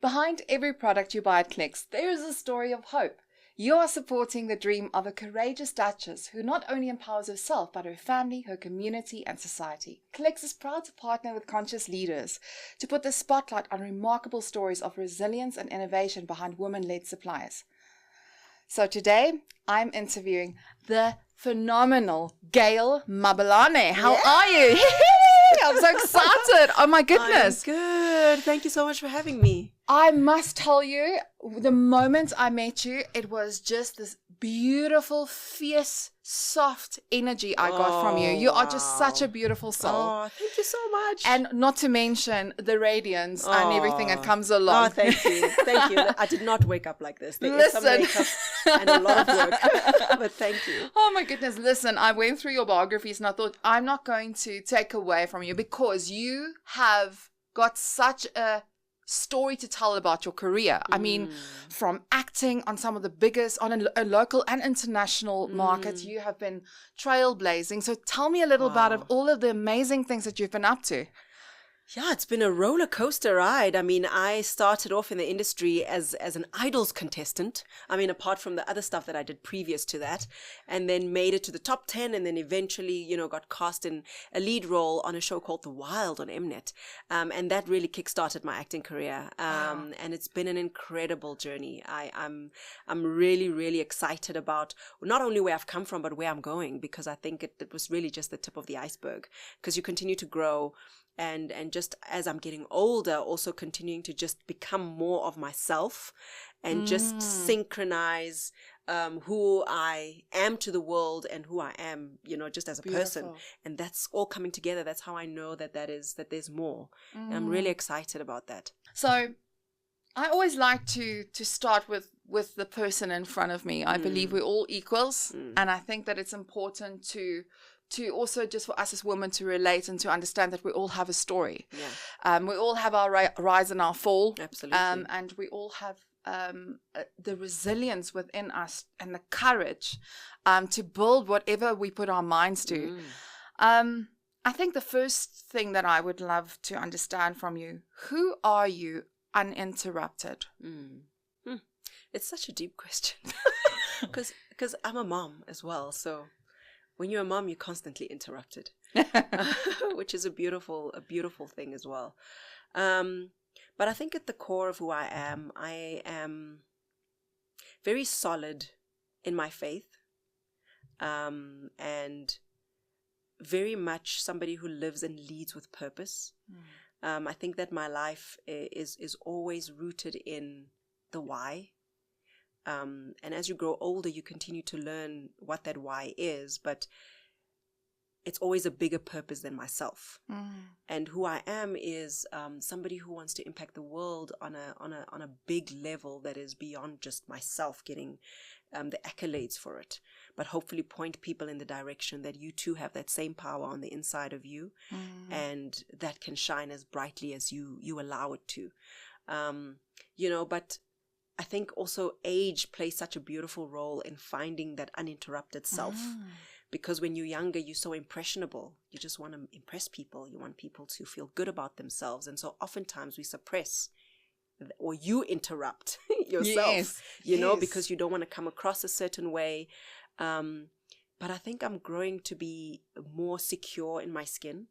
Behind every product you buy at Clicks, there is a story of hope. You are supporting the dream of a courageous Duchess who not only empowers herself, but her family, her community, and society. Clicks is proud to partner with Conscious LeadHERS to put the spotlight on remarkable stories of resilience and innovation behind women-led suppliers. So today, I'm interviewing the phenomenal Gail Mabalane. How are you? I'm so excited. Oh my goodness. I'm good. Thank you so much for having me. I must tell you, the moment I met you, it was just this beautiful, fierce, soft energy I got from you. You are just such a beautiful soul. Oh, thank you so much. And not to mention the radiance and everything that comes along. Oh, thank you. Thank you. I did not wake up like this. There is some Listen. makeup and a lot of work. But thank you. Oh my goodness. Listen, I went through your biographies and I thought, I'm not going to take away from you because you have got such a story to tell about your career. I mean, from acting on some of the biggest, on a local and international market, you have been trailblazing. So tell me a little about all of the amazing things that you've been up to. Yeah, it's been a roller coaster ride. I mean, I started off in the industry as an Idols contestant. I mean, apart from the other stuff that I did previous to that, and then made it to the top 10 and then eventually, got cast in a lead role on a show called The Wild on Mnet. And that really kickstarted my acting career. And it's been an incredible journey. I'm really, really excited about not only where I've come from, but where I'm going, because I think it was really just the tip of the iceberg, because you continue to grow. And just as I'm getting older, also continuing to just become more of myself and just synchronize who I am to the world and who I am, just as a person. And that's all coming together. That's how I know that there's more. And I'm really excited about that. So I always like to start with the person in front of me. I believe we're all equals. And I think that it's important to also just for us as women to relate and to understand that we all have a story. Yeah. We all have our rise and our fall. Absolutely. And we all have the resilience within us and the courage to build whatever we put our minds to. I think the first thing that I would love to understand from you, who are you uninterrupted? It's such a deep question because I'm a mom as well, so when you're a mom, you're constantly interrupted, which is a beautiful thing as well. But I think at the core of who I am very solid in my faith, and very much somebody who lives and leads with purpose. I think that my life is always rooted in the why. And as you grow older, you continue to learn what that why is, but it's always a bigger purpose than myself. And who I am is somebody who wants to impact the world on a big level that is beyond just myself getting the accolades for it, but hopefully point people in the direction that you too have that same power on the inside of you, and that can shine as brightly as you allow it to. But I think also age plays such a beautiful role in finding that uninterrupted self, because when you're younger, you're so impressionable. You just want to impress people. You want people to feel good about themselves. And so oftentimes we suppress or you interrupt yourself, because you don't want to come across a certain way. But I think I'm growing to be more secure in my skin,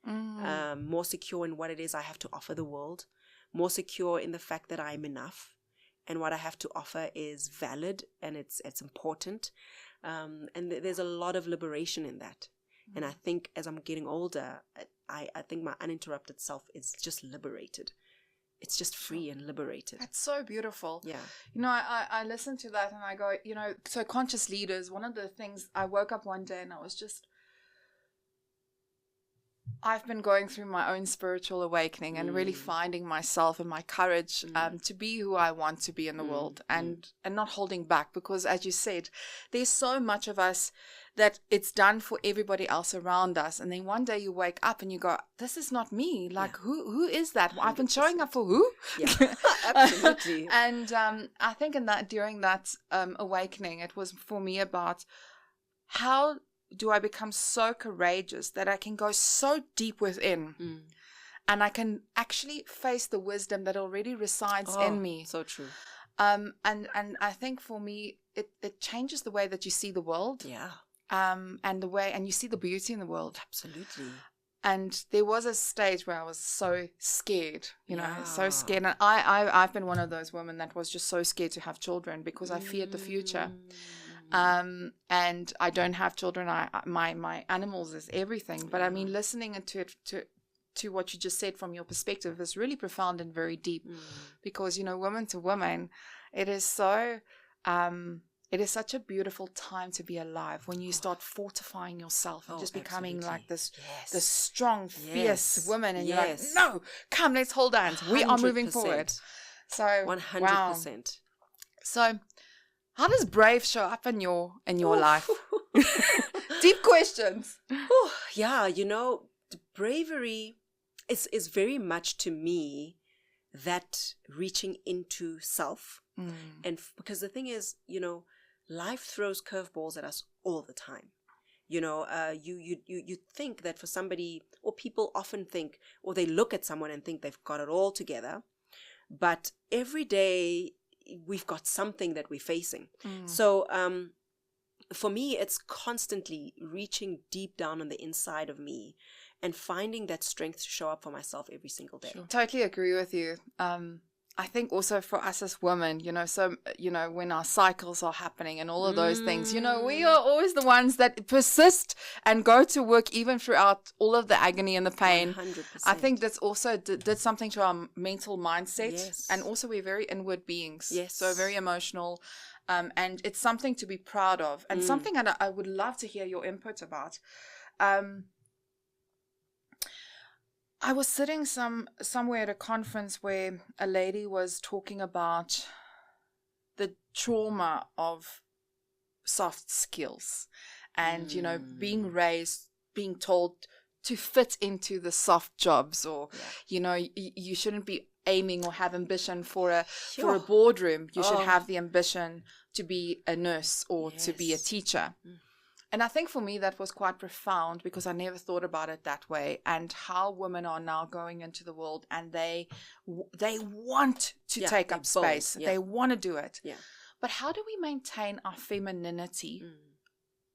more secure in what it is I have to offer the world, more secure in the fact that I'm enough. And what I have to offer is valid and it's important. And there's a lot of liberation in that. And I think as I'm getting older, I think my uninterrupted self is just liberated. It's just free and liberated. That's so beautiful. Yeah. I listen to that and I go, so Conscious LeadHERS, one of the things, I woke up one day and I was just, I've been going through my own spiritual awakening and really finding myself and my courage to be who I want to be in the world and not holding back, because as you said, there's so much of us that it's done for everybody else around us. And then one day you wake up and you go, this is not me. Like, who is that? Well, I've been showing up for who? Yeah, absolutely. And I think during that awakening, it was for me about how do I become so courageous that I can go so deep within and I can actually face the wisdom that already resides in me. So true. And I think for me, it changes the way that you see the world. Yeah. And you see the beauty in the world. Absolutely. And there was a stage where I was so scared, so scared. And I've been one of those women that was just so scared to have children because I feared the future. And I don't have children. My animals is everything. But I mean, listening to what you just said from your perspective is really profound and very deep, because woman to woman, it is so. It is such a beautiful time to be alive when you start fortifying yourself and just becoming absolutely. like this strong, fierce woman. And you're like, no, come, let's hold hands. We are moving forward. So 100%. Wow. So how does brave show up in your life? Deep questions. Yeah, the bravery is very much to me that reaching into self. And because the thing is, life throws curveballs at us all the time. You think that for somebody, or people often think, or they look at someone and think they've got it all together. But every day we've got something that we're facing. So for me, it's constantly reaching deep down on the inside of me and finding that strength to show up for myself every single day. Sure. Totally agree with you. I think also for us as women, when our cycles are happening and all of those things, we are always the ones that persist and go to work even throughout all of the agony and the pain. 100%. I think that's also did something to our mental mindset. And also we're very inward beings. So very emotional. And it's something to be proud of, and something that I would love to hear your input about. I was sitting somewhere at a conference where a lady was talking about the trauma of soft skills and, being raised, being told to fit into the soft jobs, or, you shouldn't be aiming or have ambition for a boardroom. You should have the ambition to be a nurse or to be a teacher. And I think for me that was quite profound, because I never thought about it that way, and how women are now going into the world and they want to take up space. They want to do it. But how do we maintain our femininity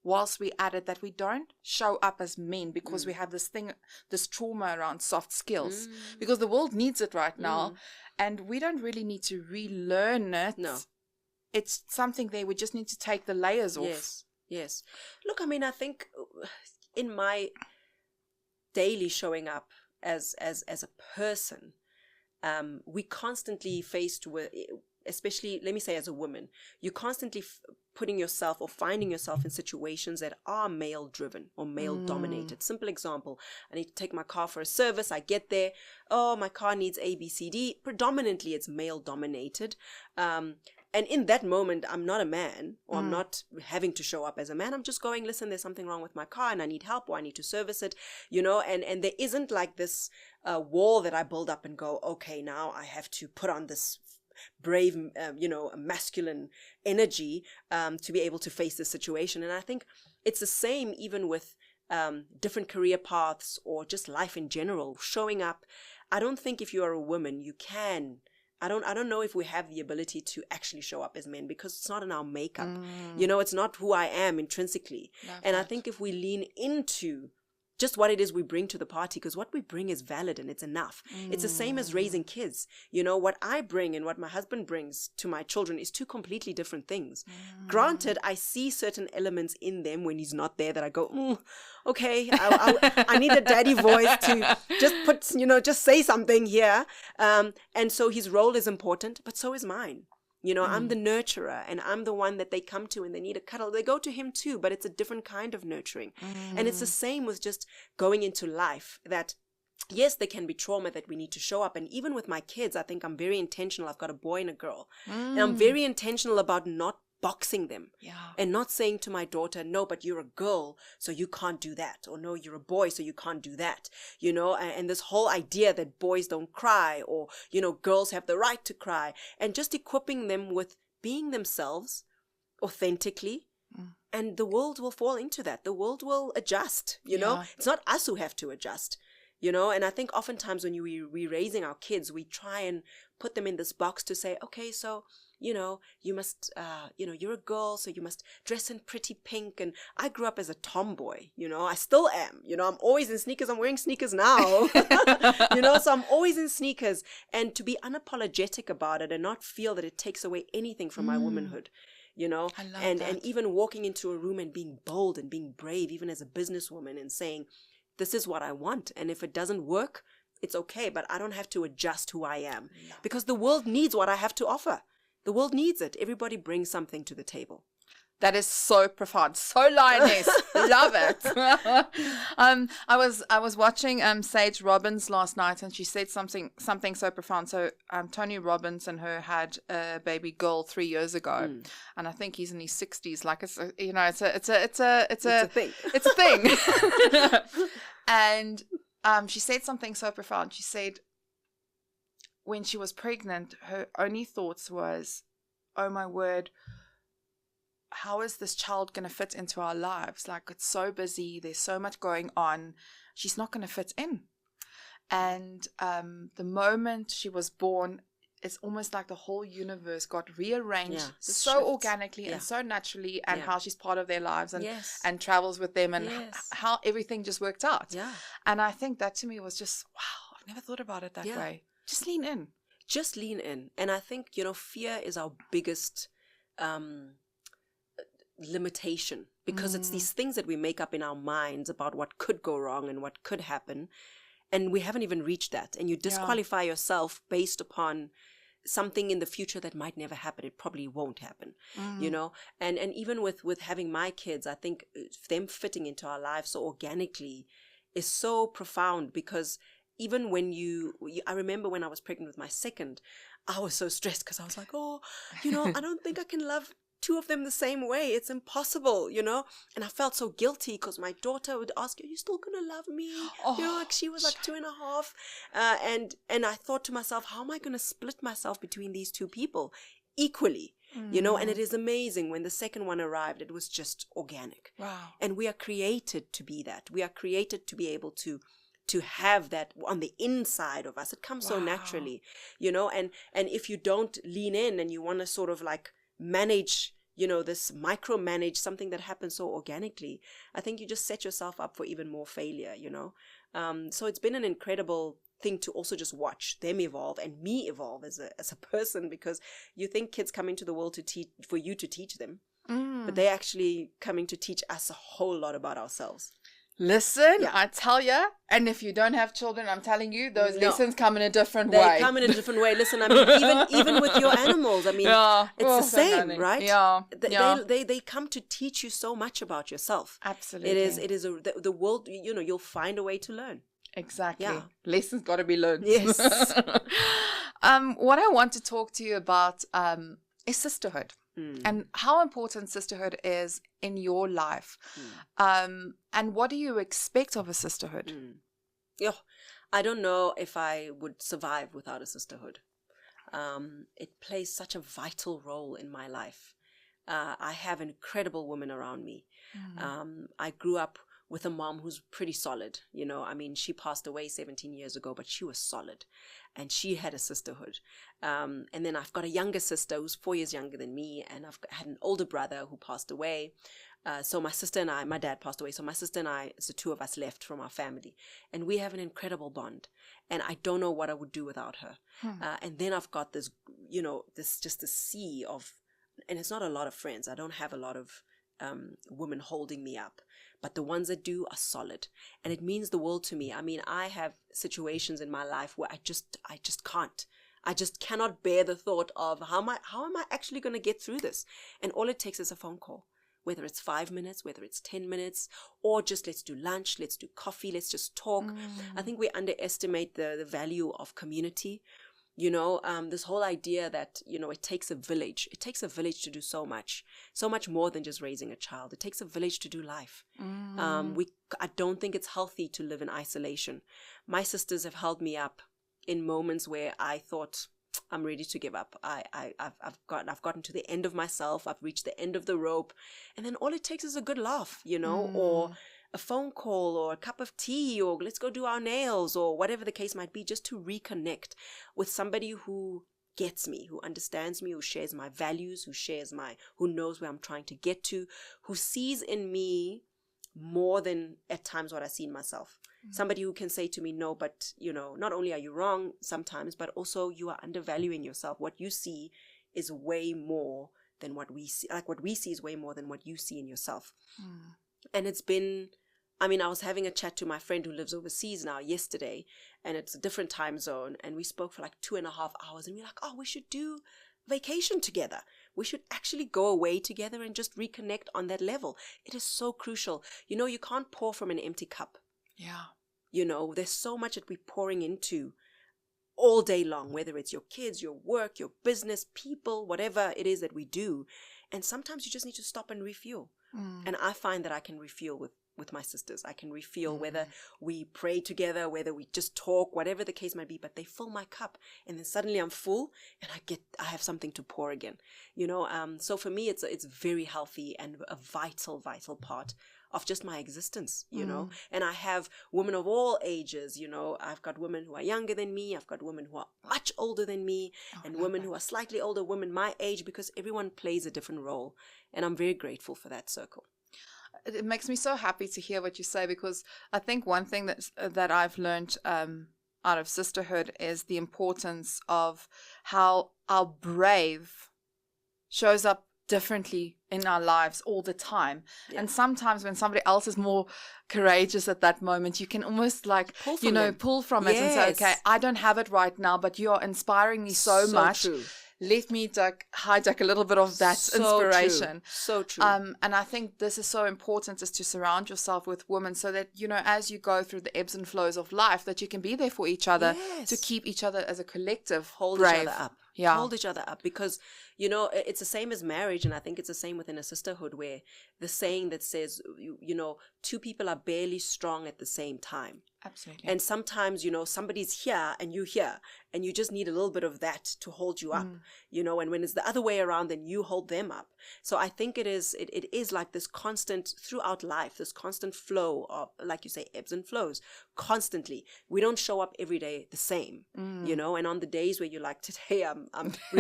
whilst we added that we don't show up as men, because we have this trauma around soft skills, because the world needs it right now, and we don't really need to relearn it. No. It's something there. We just need to take the layers off. Yes. Look, I mean, I think in my daily showing up as a person, we constantly faced with, especially, let me say, as a woman, you're constantly putting yourself or finding yourself in situations that are male driven or male dominated. Simple example, I need to take my car for a service. I get there. Oh, my car needs A, B, C, D. Predominantly, it's male dominated. And in that moment, I'm not a man, or I'm not having to show up as a man. I'm just going, listen, there's something wrong with my car and I need help, or I need to service it, and there isn't like this wall that I build up and go, okay, now I have to put on this brave, masculine energy to be able to face this situation. And I think it's the same even with different career paths or just life in general, showing up. I don't think if you are a woman, you can. I don't know if we have the ability to actually show up as men, because it's not in our makeup. It's not who I am intrinsically. I think if we lean into just what it is we bring to the party, because what we bring is valid and it's enough. It's the same as raising kids. What I bring and what my husband brings to my children is two completely different things. Granted, I see certain elements in them when he's not there that I go, okay, I need a daddy voice to just put, just say something here. And so his role is important, but so is mine. I'm the nurturer, and I'm the one that they come to and they need a cuddle. They go to him too, but it's a different kind of nurturing. And it's the same with just going into life, that yes, there can be trauma that we need to show up. And even with my kids, I think I'm very intentional. I've got a boy and a girl. And I'm very intentional about not boxing them and not saying to my daughter, no, but you're a girl, so you can't do that. Or no, you're a boy, so you can't do that. And this whole idea that boys don't cry, or, girls have the right to cry, and just equipping them with being themselves authentically. And the world will fall into that. The world will adjust, It's not us who have to adjust. you know. And I think oftentimes when we're raising our kids, we try and put them in this box to say, okay, so, you know, you must, you know, you're a girl, so you must dress in pretty pink. And I grew up as a tomboy, you know, I still am, you know, I'm always in sneakers. I'm wearing sneakers now, you know, so I'm always in sneakers. And to be unapologetic about it and not feel that it takes away anything from my womanhood, you know, and even walking into a room and being bold and being brave, even as a businesswoman, and saying, this is what I want. And if it doesn't work, it's okay, but I don't have to adjust who I am, because the world needs what I have to offer. The world needs it. Everybody brings something to the table. That is so profound, so lioness. Love it. I was watching Sage Robbins last night, and she said something so profound. So Tony Robbins and her had a baby girl 3 years ago, and I think he's in his 60s. Like, it's a, you know, it's a thing. It's a thing. And she said something so profound. She said, when she was pregnant, her only thoughts was, oh my word, how is this child going to fit into our lives? Like, it's so busy. There's so much going on. She's not going to fit in. And the moment she was born, it's almost like the whole universe got rearranged so organically and so naturally, and how she's part of their lives and travels with them, and how everything just worked out. Yeah. And I think that to me was just, wow, I've never thought about it that way. Just lean in. Just lean in. And I think, you know, fear is our biggest limitation, because it's these things that we make up in our minds about what could go wrong and what could happen, and we haven't even reached that, and you disqualify yourself based upon something in the future that might never happen. It probably won't happen, you know. And even with having my kids, I think them fitting into our lives so organically is so profound, because even when I remember when I was pregnant with my second, I was so stressed, because I was like, oh, you know, I don't think I can love two of them the same way. It's impossible, you know. And I felt so guilty, because my daughter would ask, are you still gonna love me? You know, like, she was like 2.5, and I thought to myself, how am I gonna split myself between these two people equally? You know. And it is amazing, when the second one arrived, it was just organic. Wow. And we are created to be that. We are created to be able to have that on the inside of us. It comes so naturally, you know. And if you don't lean in and you want to sort of like manage, you know, this micromanage something that happens so organically, I think you just set yourself up for even more failure, you know. So it's been an incredible thing to also just watch them evolve, and me evolve as a person, because you think kids come into the world for you to teach them, but they're actually coming to teach us a whole lot about ourselves. Listen, I tell you, and if you don't have children, I'm telling you, those lessons come in a different way. They come in a different way. Listen, I mean, even with your animals, I mean, it's the same, right? Yeah. They come to teach you so much about yourself. Absolutely. It is the world, you know, you'll find a way to learn. Exactly. Yeah. Lessons got to be learned. Yes. What I want to talk to you about is sisterhood. And how important sisterhood is in your life. And what do you expect of a sisterhood? I don't know if I would survive without a sisterhood. It plays such a vital role in my life. I have incredible women around me. I grew up with a mom who's pretty solid. You know, I mean, she passed away 17 years ago, but she was solid. And she had a sisterhood. And then I've got a younger sister who's 4 years younger than me. And I've had an older brother who passed away. So my sister and I, my dad passed away. So my sister and I, it's the two of us left from our family. And we have an incredible bond. And I don't know what I would do without her. And then I've got this, you know, this sea of, and it's not a lot of friends. I don't have a lot of women holding me up. But the ones that do are solid. And it means the world to me. I mean, I have situations in my life where I just can't. I just cannot bear the thought of how am I actually going to get through this? And all it takes is a phone call. Whether it's 5 minutes, whether it's 10 minutes, or just let's do lunch, let's do coffee, let's just talk. I think we underestimate the value of community. You know, this whole idea that, you know, it takes a village. It takes a village to do so much more than just raising a child. It takes a village to do life. I don't think it's healthy to live in isolation. My sisters have held me up in moments where I thought, I'm ready to give up. I've gotten to the end of myself. I've reached the end of the rope. And then all it takes is a good laugh, you know, or a phone call or a cup of tea, or let's go do our nails, or whatever the case might be, just to reconnect with somebody who gets me, who understands me, who shares my values, who knows where I'm trying to get to, who sees in me more than at times what I see in myself. Somebody who can say to me, no, but not only are you wrong sometimes, but also you are undervaluing yourself. What you see is way more than what we see. Like, what we see is way more than what you see in yourself. And it's been, I was having a chat to my friend who lives overseas now yesterday, and it's a different time zone, and we spoke for like 2.5 hours, and we're like, oh, we should do vacation together. We should actually go away together and just reconnect on that level. It is so crucial. You can't pour from an empty cup. Yeah. There's so much that we're pouring into all day long, whether it's your kids, your work, your business, people, whatever it is that we do. And sometimes you just need to stop and refuel. And I find that I can refuel with my sisters. I can refuel whether we pray together, whether we just talk, whatever the case might be, but they fill my cup, and then suddenly I'm full and I have something to pour again. So for me, it's very healthy and a vital part of just my existence, and I have women of all ages. I've got women who are younger than me, I've got women who are much older than me, and women who are slightly older, women my age, because everyone plays a different role, and I'm very grateful for that circle. It makes me so happy to hear what you say, because I think one thing that I've learned out of sisterhood is the importance of how our brave shows up differently in our lives all the time. Yeah. And sometimes when somebody else is more courageous at that moment, you can almost pull from it and say, okay, I don't have it right now, but you're inspiring me so much. True. Let me hijack a little bit of that inspiration. So true. And I think this is so important, is to surround yourself with women, so that, as you go through the ebbs and flows of life, that you can be there for each other, to keep each other as a collective hold brave. Each other up. Yeah. Hold each other up, because, it's the same as marriage. And I think it's the same within a sisterhood, where the saying that says, two people are barely strong at the same time. Absolutely. And sometimes, somebody's here and you're here, and you just need a little bit of that to hold you up, and when it's the other way around, then you hold them up. So I think it is like this constant throughout life, this constant flow of, like you say, ebbs and flows constantly. We don't show up every day the same, and on the days where you're like, today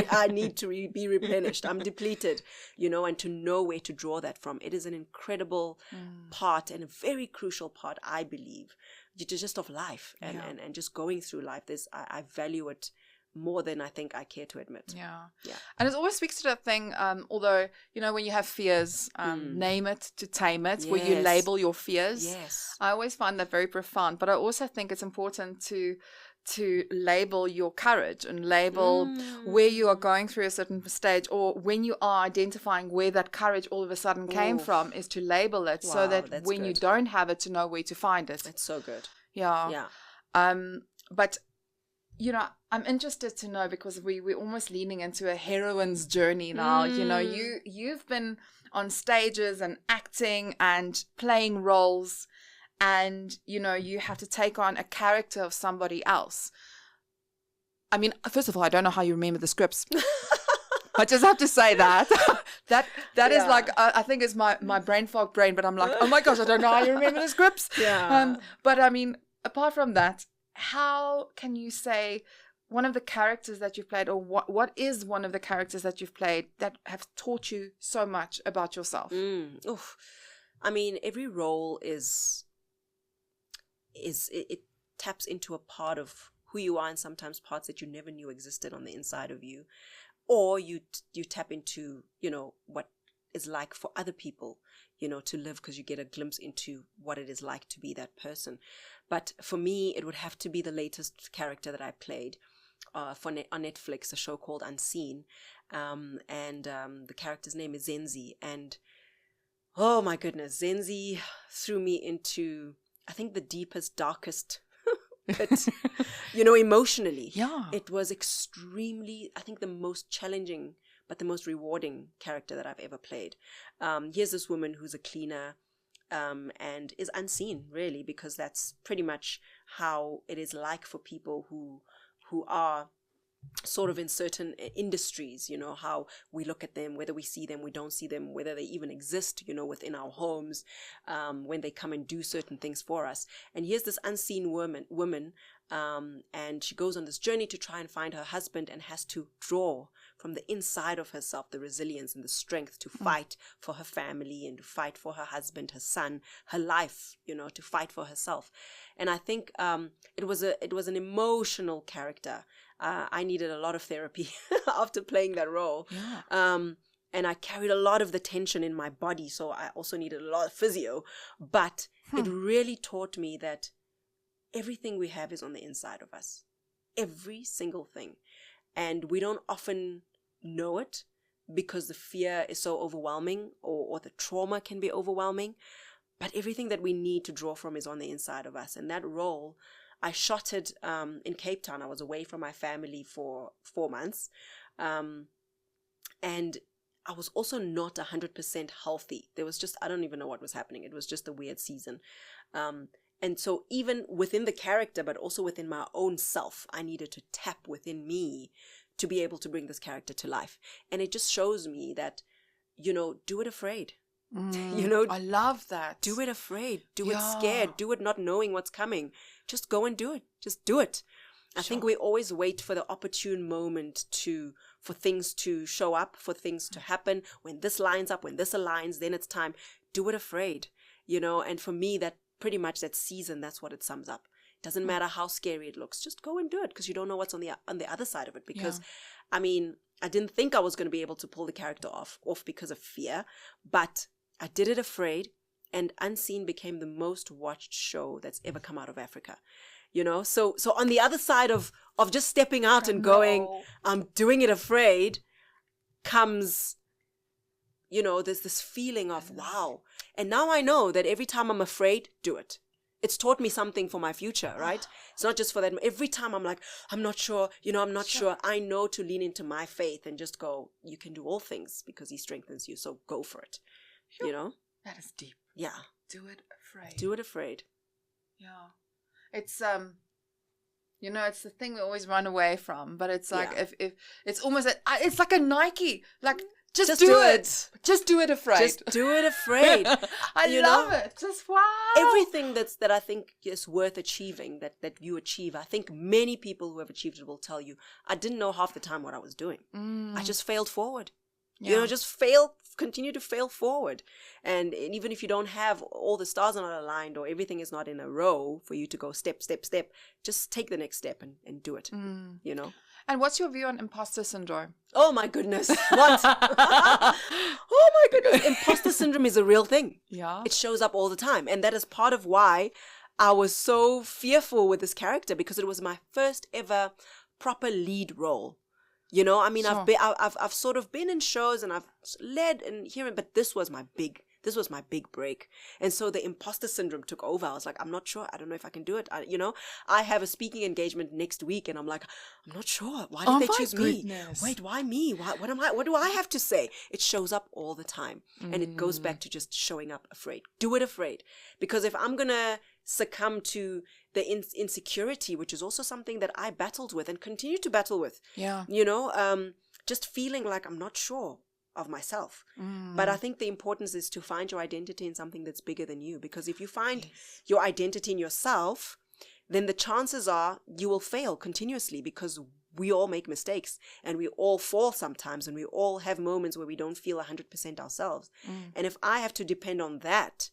I need to be replenished, I'm depleted, and to know where to draw that from. It is an incredible part, and a very crucial part, I believe, just of life and just going through life. I value it more than I think I care to admit. Yeah. And it always speaks to that thing, although, when you have fears, name it to tame it, where you label your fears. Yes. I always find that very profound, but I also think it's important to label your courage and label where you are going through a certain stage, or when you are identifying where that courage all of a sudden came from, is to label it, so that when you don't have it, to know where to find it. That's so good. Yeah. But I'm interested to know, because we're almost leaning into a heroine's journey now. You've been on stages and acting and playing roles, and you have to take on a character of somebody else. First of all, I don't know how you remember the scripts. I just have to say that is I think it's my brain fog brain, but I'm like, oh my gosh, I don't know how you remember the scripts. But apart from that, how can you say one of the characters that you've played, or what is one of the characters that you've played that have taught you so much about yourself? Every role it taps into a part of who you are, and sometimes parts that you never knew existed on the inside of you, or you tap into what is like for other people to live, because you get a glimpse into what it is like to be that person. But for me, it would have to be the latest character that I played on Netflix, a show called Unseen, and the character's name is Zenzi, and oh my goodness, Zenzi threw me into, I think, the deepest, darkest pit, emotionally. Yeah. It was extremely, I think, the most challenging but the most rewarding character that I've ever played. Here's this woman who's a cleaner, and is unseen, really, because that's pretty much how it is like for people who are sort of in certain industries, you know, how we look at them, whether we see them, we don't see them, whether they even exist, you know, within our homes, when they come and do certain things for us. And here's this unseen woman, and she goes on this journey to try and find her husband, and has to draw from the inside of herself the resilience and the strength to fight for her family, and to fight for her husband, her son, her life, you know, to fight for herself. And I think it was an emotional character. I needed a lot of therapy after playing that role. Yeah. And I carried a lot of the tension in my body, so I also needed a lot of physio. But it really taught me that everything we have is on the inside of us. Every single thing. And we don't often know it because the fear is so overwhelming, or the trauma can be overwhelming. But everything that we need to draw from is on the inside of us. And that role, I shot it in Cape Town. I was away from my family for 4 months. And I was also not 100% healthy. There was just, I don't even know what was happening. It was just a weird season. And so even within the character, but also within my own self, I needed to tap within me to be able to bring this character to life. And it just shows me that, you know, do it afraid. You know, I love that. Do it afraid. Do it scared. Do it not knowing what's coming. Just go and do it. Just do it. I think we always wait for the opportune moment for things to show up, for things to happen. When this lines up, when this aligns, then it's time. Do it afraid, you know. And for me, that pretty much that season, that's what it sums up. It doesn't matter how scary it looks. Just go and do it, because you don't know what's on the other side of it. Because, I mean, I didn't think I was going to be able to pull the character off because of fear, but I did it afraid, and Unseen became the most watched show that's ever come out of Africa. You know, so on the other side of just stepping out and going, I'm doing it afraid, comes, you know, there's this feeling of, wow. And now I know that every time I'm afraid, do it. It's taught me something for my future, right? It's not just for that. Every time I'm like, I'm not sure, you know, I'm not sure. I know to lean into my faith and just go, you can do all things because he strengthens you. So go for it, you know? That is deep. Yeah. Do it afraid. Do it afraid. Yeah. It's, you know, it's the thing we always run away from, but it's like, if it's almost, it's like a Nike, like, just do it. Just do it afraid. Just do it afraid. I love it. Just wow. Everything that I think is worth achieving, that you achieve, I think many people who have achieved it will tell you, I didn't know half the time what I was doing. I just failed forward. Yeah. You know, just continue to fail forward. And even if you don't have all the stars are not aligned or everything is not in a row for you to go step, just take the next step and do it, you know. And what's your view on imposter syndrome? Oh my goodness. What? Oh my goodness. Imposter syndrome is a real thing. Yeah. It shows up all the time. And that is part of why I was so fearful with this character, because it was my first ever proper lead role. You know, I mean, sure. I've sort of been in shows and I've led and hearing, but this was my big break. And so the imposter syndrome took over. I was like, I'm not sure. I don't know if I can do it. I have a speaking engagement next week and I'm like, I'm not sure. Why did they choose me? Wait, why me? What do I have to say? It shows up all the time. And it goes back to just showing up afraid. Do it afraid. Because if I'm going to succumb to the insecurity, which is also something that I battled with and continue to battle with, you know, just feeling like I'm not sure of myself. But I think the importance is to find your identity in something that's bigger than you, because if you find your identity in yourself, then the chances are you will fail continuously, because we all make mistakes and we all fall sometimes and we all have moments where we don't feel 100% ourselves. And if I have to depend on that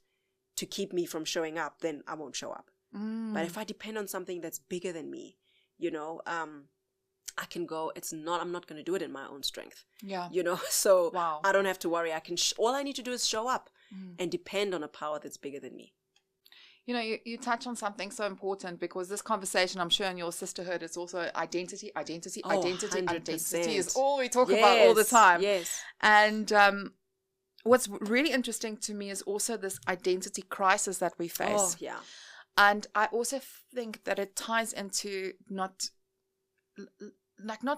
to keep me from showing up, then I won't show up. But if I depend on something that's bigger than me, you know, I can go, I'm not going to do it in my own strength. Yeah. You know, so I don't have to worry. All I need to do is show up and depend on a power that's bigger than me. You know, you touch on something so important, because this conversation, I'm sure in your sisterhood, it's also identity. Identity is all we talk about all the time. Yes. And what's really interesting to me is also this identity crisis that we face. Oh, yeah. And I also think that it ties into not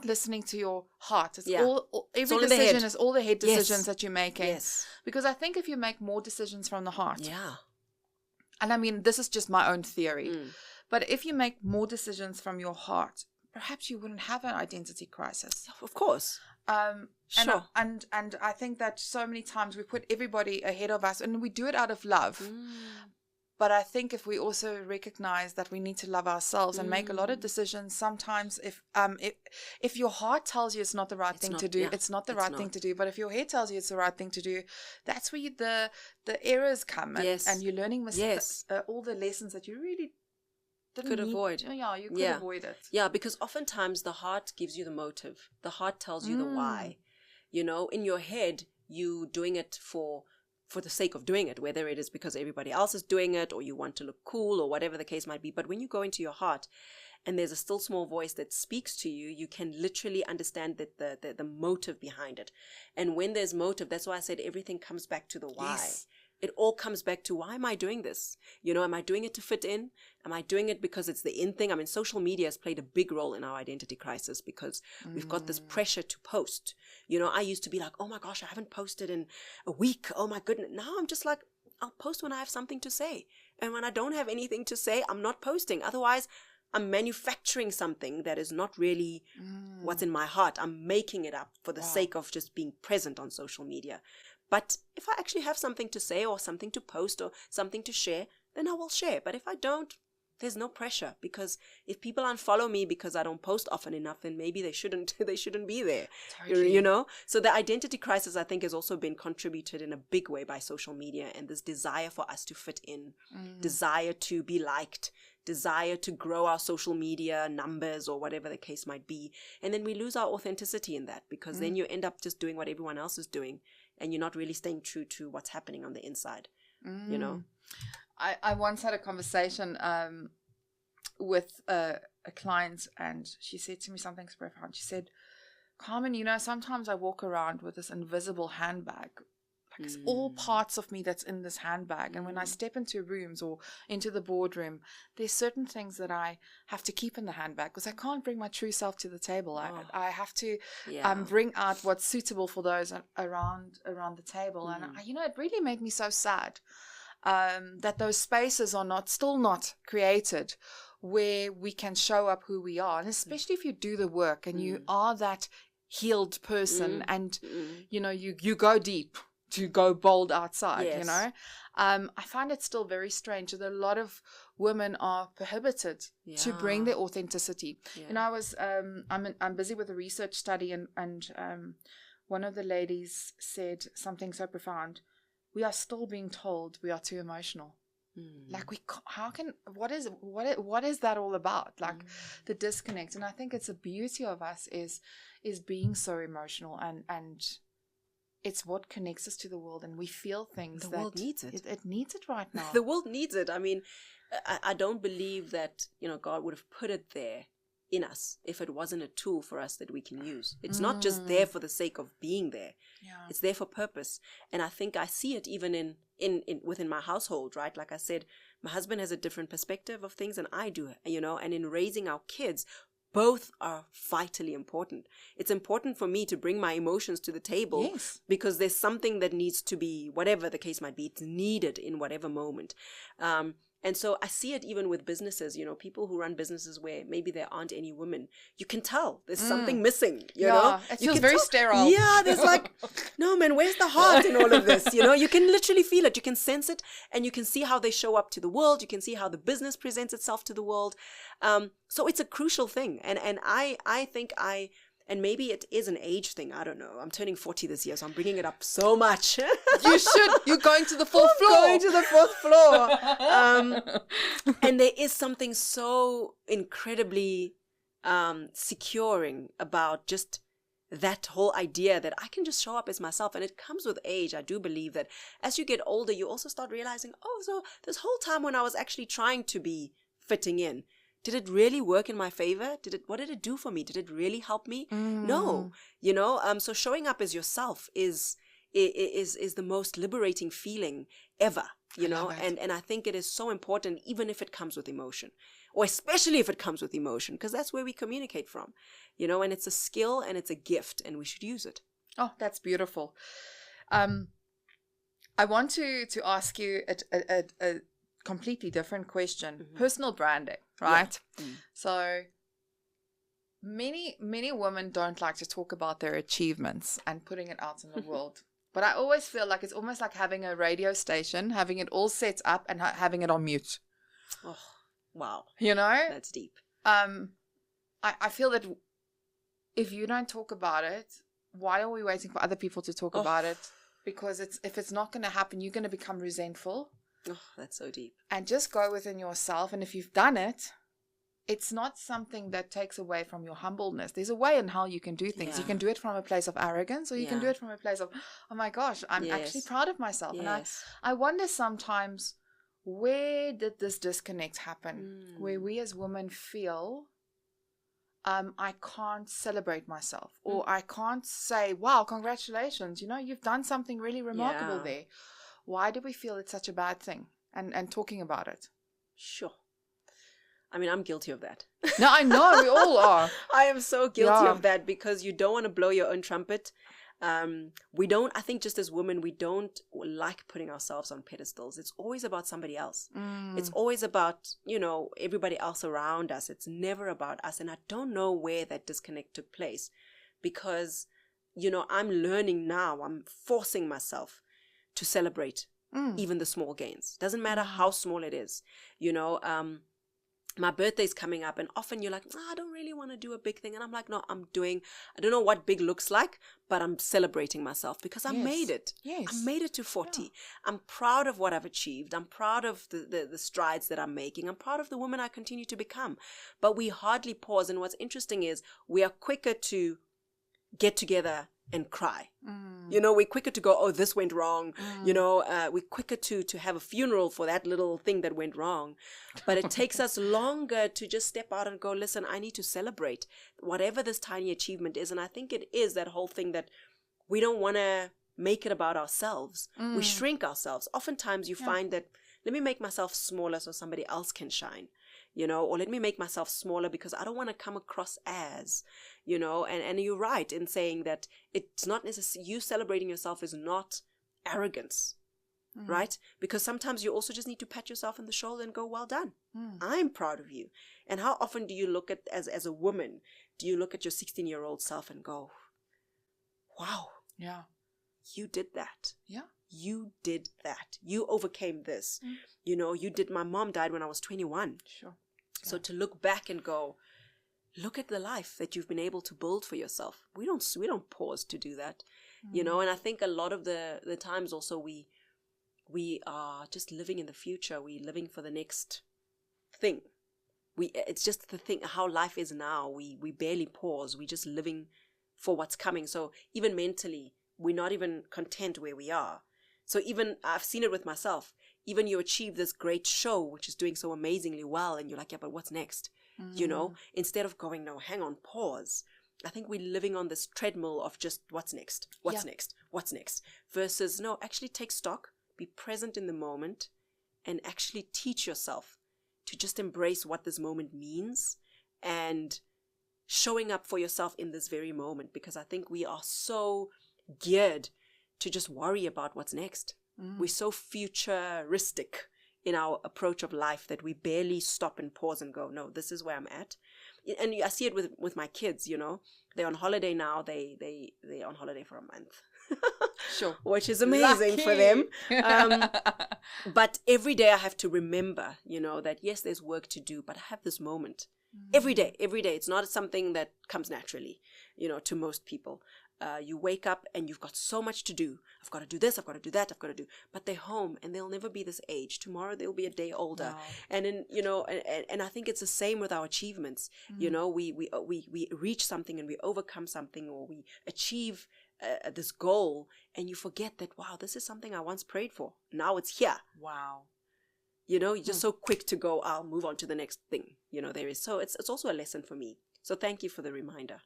listening to your heart. It's every decision is all the head decisions that you're making. Yes. Because I think if you make more decisions from the heart. Yeah. And I mean, this is just my own theory. But if you make more decisions from your heart, perhaps you wouldn't have an identity crisis. Of course. Sure. And I think that so many times we put everybody ahead of us, and we do it out of love. But I think if we also recognize that we need to love ourselves and make a lot of decisions, sometimes if your heart tells you it's not the right thing to do, it's not the right thing to do. But if your head tells you it's the right thing to do, that's where the errors come, and you're learning all the lessons that you really could avoid. Yeah, you could avoid it. Yeah, because oftentimes the heart gives you the motive. The heart tells you the why. You know, in your head, you doing it for the sake of doing it, whether it is because everybody else is doing it or you want to look cool or whatever the case might be. But when you go into your heart and there's a still small voice that speaks to you, you can literally understand that the motive behind it. And when there's motive, that's why I said everything comes back to the why. Yes. It all comes back to, why am I doing this? You know, am I doing it to fit in? Am I doing it because it's the in thing? I mean, social media has played a big role in our identity crisis because we've got this pressure to post. You know, I used to be like, oh my gosh, I haven't posted in a week. Oh my goodness. Now I'm just like, I'll post when I have something to say. And when I don't have anything to say, I'm not posting. Otherwise, I'm manufacturing something that is not really what's in my heart. I'm making it up for the sake of just being present on social media. But if I actually have something to say or something to post or something to share, then I will share. But if I don't, there's no pressure, because if people unfollow me because I don't post often enough, then maybe they shouldn't be there. Totally. You know? So the identity crisis, I think, has also been contributed in a big way by social media, and this desire for us to fit in, desire to be liked, desire to grow our social media numbers or whatever the case might be. And then we lose our authenticity in that, because then you end up just doing what everyone else is doing, and you're not really staying true to what's happening on the inside, you know? I once had a conversation with a client, and she said to me something so profound. She said, Carmen, you know, sometimes I walk around with this invisible handbag. Like it's all parts of me that's in this handbag. And when I step into rooms or into the boardroom, there's certain things that I have to keep in the handbag, because I can't bring my true self to the table. I have to bring out what's suitable for those around the table. And, you know, it really made me so sad that those spaces are still not created where we can show up who we are. And especially if you do the work and you are that healed person and, you know, you go deep to go bold outside, you know. I find it still very strange that a lot of women are prohibited to bring their authenticity. And I was, I'm busy with a research study, and one of the ladies said something so profound. We are still being told we are too emotional. Like what is that all about? Like the disconnect. And I think it's a beauty of us is being so emotional, and it's what connects us to the world, and we feel things. The world needs it. It needs it right now. The world needs it. I mean, I don't believe that, you know, God would have put it there in us if it wasn't a tool for us that we can use. It's not just there for the sake of being there. It's there for purpose. And I think I see it even in within my household, right? Like I said, my husband has a different perspective of things than I do, you know, and in raising our kids, both are vitally important. It's important for me to bring my emotions to the table because there's something that needs to be, whatever the case might be, it's needed in whatever moment. And so I see it even with businesses, you know, people who run businesses where maybe there aren't any women. You can tell there's something missing, you know. It feels very sterile. Yeah, there's like, no, man, where's the heart in all of this? You know, you can literally feel it. You can sense it, and you can see how they show up to the world. You can see how the business presents itself to the world. So it's a crucial thing. And I think and maybe it is an age thing. I don't know. I'm turning 40 this year, so I'm bringing it up so much. You should. You're going to the fourth floor. Going to the fourth floor. And there is something so incredibly securing about just that whole idea that I can just show up as myself. And it comes with age. I do believe that as you get older, you also start realizing, oh, so this whole time when I was actually trying to be fitting in, did it really work in my favor? What did it do for me? Did it really help me? No, you know. So showing up as yourself is the most liberating feeling ever, you know. And I think it is so important, even if it comes with emotion, or especially if it comes with emotion, because that's where we communicate from, you know. And it's a skill and it's a gift, and we should use it. Oh, that's beautiful. I want to ask you a completely different question. Personal branding, right? So Many women don't like to talk about their achievements and putting it out in the world. But I always feel like it's almost like having a radio station, having it all set up and having it on mute. Oh, wow. You know? That's deep. I feel that if you don't talk about it, why are we waiting for other people to talk about it? Because if it's not going to happen, you're going to become resentful. Oh, that's so deep. And just go within yourself. And if you've done it, it's not something that takes away from your humbleness. There's a way in how you can do things. Yeah. You can do it from a place of arrogance, or you can do it from a place of, oh my gosh, I'm actually proud of myself. And I wonder sometimes, where did this disconnect happen? Where we as women feel, I can't celebrate myself, or I can't say, wow, congratulations, you've done something really remarkable there. Why do we feel it's such a bad thing? And talking about it. Sure. I mean, I'm guilty of that. No, I know, we all are. I am so guilty of that, because you don't want to blow your own trumpet. I think just as women, we don't like putting ourselves on pedestals. It's always about somebody else. It's always about, everybody else around us. It's never about us. And I don't know where that disconnect took place, because, I'm learning now, I'm forcing myself to celebrate even the small gains. Doesn't matter how small it is, my birthday's coming up, and often you're like, I don't really want to do a big thing. And I'm like, no, I don't know what big looks like, but I'm celebrating myself because I made it. Yes. I made it to 40. Yeah. I'm proud of what I've achieved. I'm proud of the strides that I'm making. I'm proud of the woman I continue to become. But we hardly pause. And what's interesting is we are quicker to get together and cry. We're quicker to go, oh, this went wrong. We're quicker to have a funeral for that little thing that went wrong. But it takes us longer to just step out and go, listen, I need to celebrate whatever this tiny achievement is. And I think it is that whole thing that we don't want to make it about ourselves. We shrink ourselves. Oftentimes you find that, let me make myself smaller so somebody else can shine. Or let me make myself smaller because I don't want to come across as, and you're right in saying that it's not necessarily, you celebrating yourself is not arrogance, right? Because sometimes you also just need to pat yourself on the shoulder and go, well done. I'm proud of you. And how often do you look at, as a woman, do you look at your 16-year-old self and go, wow. Yeah. You did that. Yeah. You did that. You overcame this. My mom died when I was 21. Sure. So to look back and go, look at the life that you've been able to build for yourself. We don't pause to do that, and I think a lot of the times also we are just living in the future. We're living for the next thing. It's just the thing, how life is now. We barely pause. We're just living for what's coming. So even mentally, we're not even content where we are. So even I've seen it with myself. Even you achieve this great show, which is doing so amazingly well, and you're like, yeah, but what's next? Instead of going, no, hang on, pause. I think we're living on this treadmill of just what's next, what's next, versus no, actually take stock, be present in the moment, and actually teach yourself to just embrace what this moment means and showing up for yourself in this very moment, because I think we are so geared to just worry about what's next. We're so futuristic in our approach of life that we barely stop and pause and go, no, this is where I'm at. And I see it with my kids, they're on holiday now. They're on holiday for a month. Sure. Which is amazing for them. But every day I have to remember, that yes, there's work to do, but I have this moment every day. It's not something that comes naturally, to most people. You wake up and you've got so much to do. I've got to do this, I've got to do that, but they're home and they'll never be this age. Tomorrow they'll be a day older. Wow. And then, and I think it's the same with our achievements. We reach something and we overcome something, or we achieve this goal, and you forget that, wow, this is something I once prayed for. Now it's here. Wow. You're just so quick to go, I'll move on to the next thing. There is. So it's also a lesson for me. So thank you for the reminder.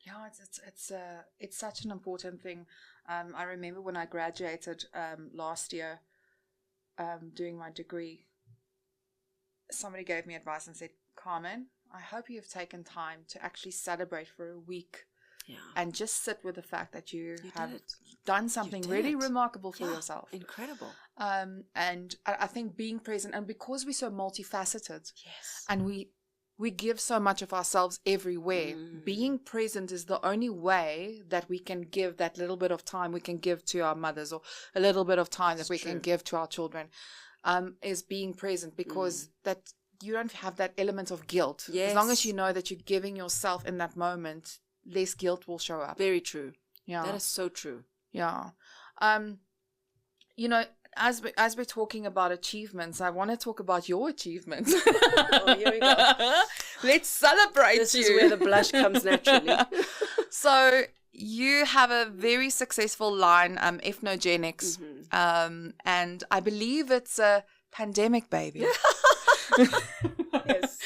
Yeah, it's such an important thing. I remember when I graduated last year, doing my degree, somebody gave me advice and said, Carmen, I hope you've taken time to actually celebrate for a week. Yeah. And just sit with the fact that you have done something really remarkable for yourself. Incredible. And I think being present, and because we're so multifaceted, and we we give so much of ourselves everywhere. Being present is the only way that we can give that little bit of time we can give to our mothers, or a little bit of time that we can give to our children, is being present, because that you don't have that element of guilt. Yes. As long as you know that you're giving yourself in that moment, less guilt will show up. Very true. Yeah. That is so true. Yeah. As we're talking about achievements, I want to talk about your achievements. Oh, here we go. Let's celebrate This you. is where the blush comes naturally. So you have a very successful line, Ethnogenics, and I believe it's a pandemic baby. Yes.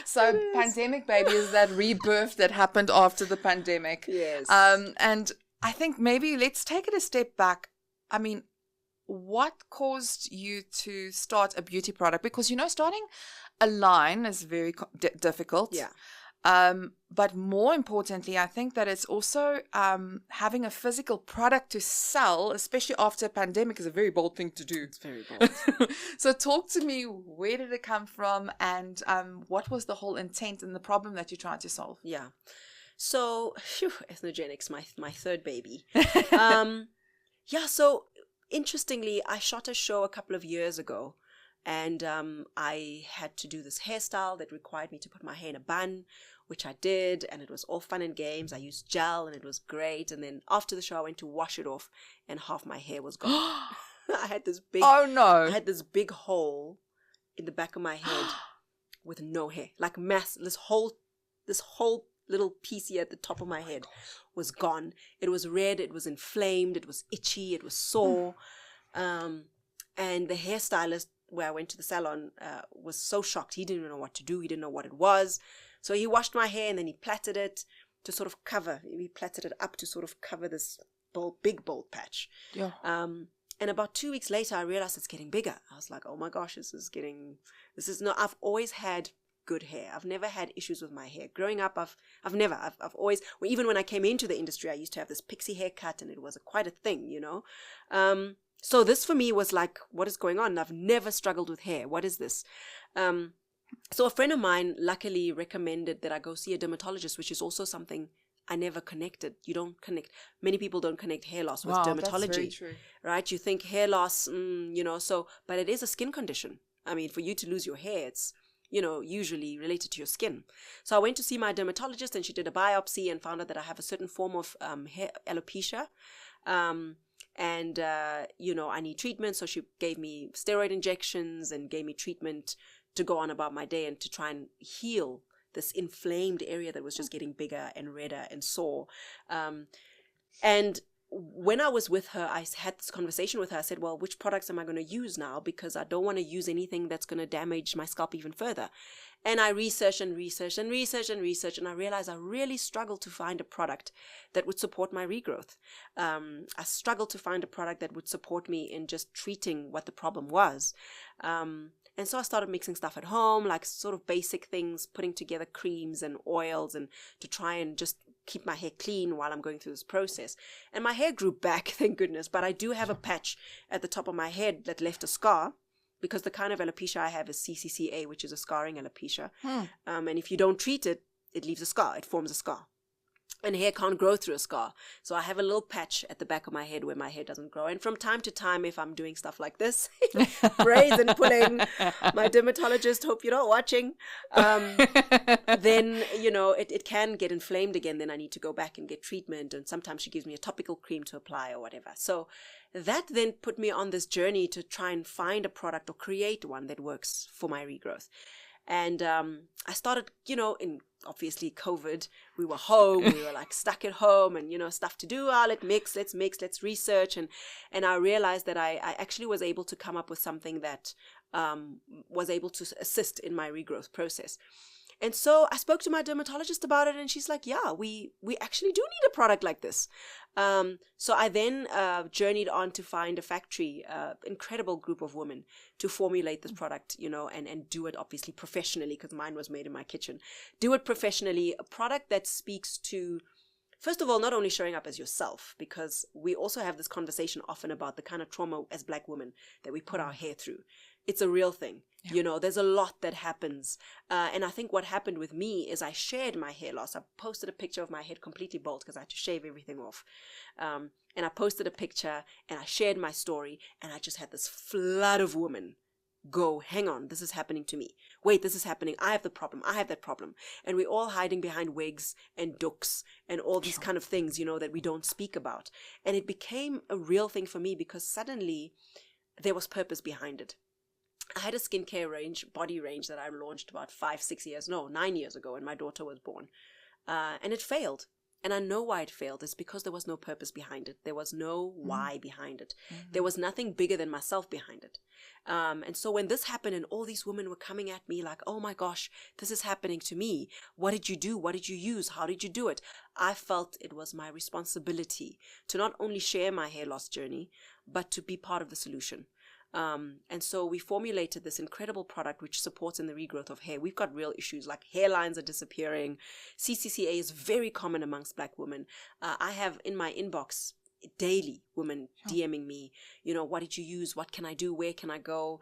So pandemic baby is that rebirth that happened after the pandemic. Yes. And I think maybe let's take it a step back. I mean, what caused you to start a beauty product? Because, starting a line is very difficult. Yeah. But more importantly, I think that it's also having a physical product to sell, especially after a pandemic, is a very bold thing to do. It's very bold. So talk to me, where did it come from, and what was the whole intent and the problem that you're trying to solve? Yeah. So, Ethnogenics, my third baby. So interestingly, I shot a show a couple of years ago, and I had to do this hairstyle that required me to put my hair in a bun, which I did, and it was all fun and games. I used gel, and it was great. And then after the show, I went to wash it off, and half my hair was gone. I had this big I had this big hole in the back of my head with no hair, like this whole little piece here at the top of my head was gone. It was red, it was inflamed, it was itchy, it was sore. And the hairstylist where I went to the salon was so shocked. He didn't even know what to do. He didn't know what it was. So he washed my hair, and then he plaited it to sort of cover. He plaited it up to sort of cover this big bald patch. Yeah. And about 2 weeks later, I realized it's getting bigger. I was like, oh my gosh, I've always had good hair. I've never had issues with my hair. Growing up, I've always, even when I came into the industry, I used to have this pixie haircut, and it was quite a thing, So this for me was like, what is going on? I've never struggled with hair. What is this? So a friend of mine luckily recommended that I go see a dermatologist, which is also something I never connected. You don't connect. Many people don't connect hair loss with dermatology. That's very true. Right? You think hair loss, but it is a skin condition. I mean, for you to lose your hair, it's, usually related to your skin. So I went to see my dermatologist, and she did a biopsy and found out that I have a certain form of hair alopecia. I need treatment. So she gave me steroid injections and gave me treatment to go on about my day and to try and heal this inflamed area that was just getting bigger and redder and sore. And when I was with her, I had this conversation with her. I said, well, which products am I going to use now? Because I don't want to use anything that's going to damage my scalp even further. And I researched, and I realized I really struggled to find a product that would support my regrowth. I struggled to find a product that would support me in just treating what the problem was. And so I started mixing stuff at home, like sort of basic things, putting together creams and oils, and to try and just keep my hair clean while I'm going through this process. And my hair grew back, thank goodness, but I do have a patch at the top of my head that left a scar, because the kind of alopecia I have is CCCA, which is a scarring alopecia. And if you don't treat it, it leaves a scar. It forms a scar. And hair can't grow through a scar. So I have a little patch at the back of my head where my hair doesn't grow. And from time to time, if I'm doing stuff like this, braids and pulling, my dermatologist, hope you're not watching, then, it can get inflamed again. Then I need to go back and get treatment. And sometimes she gives me a topical cream to apply or whatever. So that then put me on this journey to try and find a product or create one that works for my regrowth. And I started, in obviously COVID, we were home, we were like stuck at home and, stuff to do. Let's mix, let's research. And I realized that I actually was able to come up with something that was able to assist in my regrowth process. And so I spoke to my dermatologist about it, and she's like, yeah, we actually do need a product like this. So I then journeyed on to find a factory, incredible group of women, to formulate this product, and do it obviously professionally, because mine was made in my kitchen. Do it professionally, a product that speaks to, first of all, not only showing up as yourself, because we also have this conversation often about the kind of trauma as Black women that we put our hair through. it's a real thing. You know, there's a lot that happens. And I think what happened with me is I shared my hair loss. I posted a picture of my head completely bald because I had to shave everything off. And I posted a picture and I shared my story, and I just had this flood of women go, hang on, this is happening to me. Wait, this is happening. I have the problem. I have that problem. And we're all hiding behind wigs and dukes and all these kind of things, you know, that we don't speak about. And it became a real thing for me because suddenly there was purpose behind it. I had a skincare range, body range that I launched about 9 years ago when my daughter was born. And it failed. And I know why it failed. It's because there was no purpose behind it. There was no why behind it. There was nothing bigger than myself behind it. And so when this happened and all these women were coming at me like, oh my gosh, this is happening to me. What did you do? What did you use? How did you do it? I felt it was my responsibility to not only share my hair loss journey, but to be part of the solution. And so we formulated this incredible product which supports in the regrowth of hair. We've got real issues like hairlines are disappearing. CCCA is very common amongst Black women. I have in my inbox daily women DMing me, you know, what did you use? What can I do? Where can I go?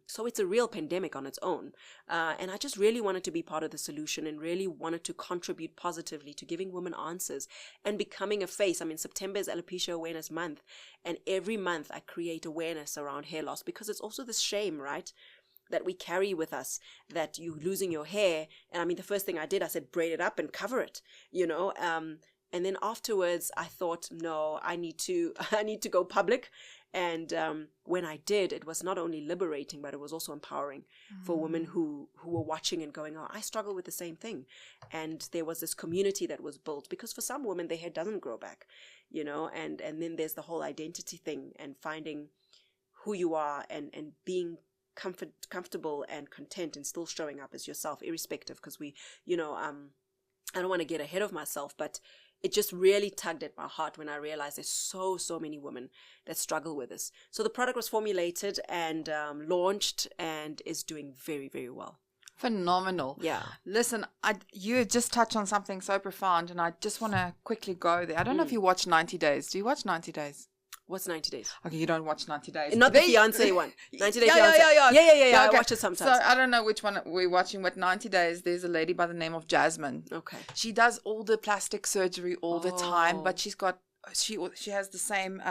So it's a real pandemic on its own. And I just really wanted to be part of the solution and really wanted to contribute positively to giving women answers and becoming a face. I mean, September is Alopecia Awareness Month. And every month I create awareness around hair loss because it's also this shame, right? That we carry with us, that you're losing your hair. And I mean, the first thing I did, I said, braid it up and cover it, you know. And then afterwards, I thought, no, I need to go public. And when I did, it was not only liberating, but it was also empowering for women who were watching and going, oh, I struggle with the same thing. And there was this community that was built because for some women, their hair doesn't grow back, you know. And then there's the whole identity thing and finding who you are and being comfortable and content and still showing up as yourself, irrespective. Because we, you know, I don't want to get ahead of myself, but it just really tugged at my heart when I realized there's so many women that struggle with this. So the product was formulated and launched and is doing very, very well. Phenomenal. Yeah. Listen, you just touched on something so profound, and I just want to quickly go there. I don't know if you watch 90 Days. Do you watch 90 Days? What's 90 Days? Okay, you don't watch 90 Days. Not the fiancé one. 90 Days Yeah. fiancé. Yeah. Okay. I watch it sometimes. So I don't know which one we're watching, but 90 Days, there's a lady by the name of Jasmine. Okay. She does all the plastic surgery all the time, but she has the same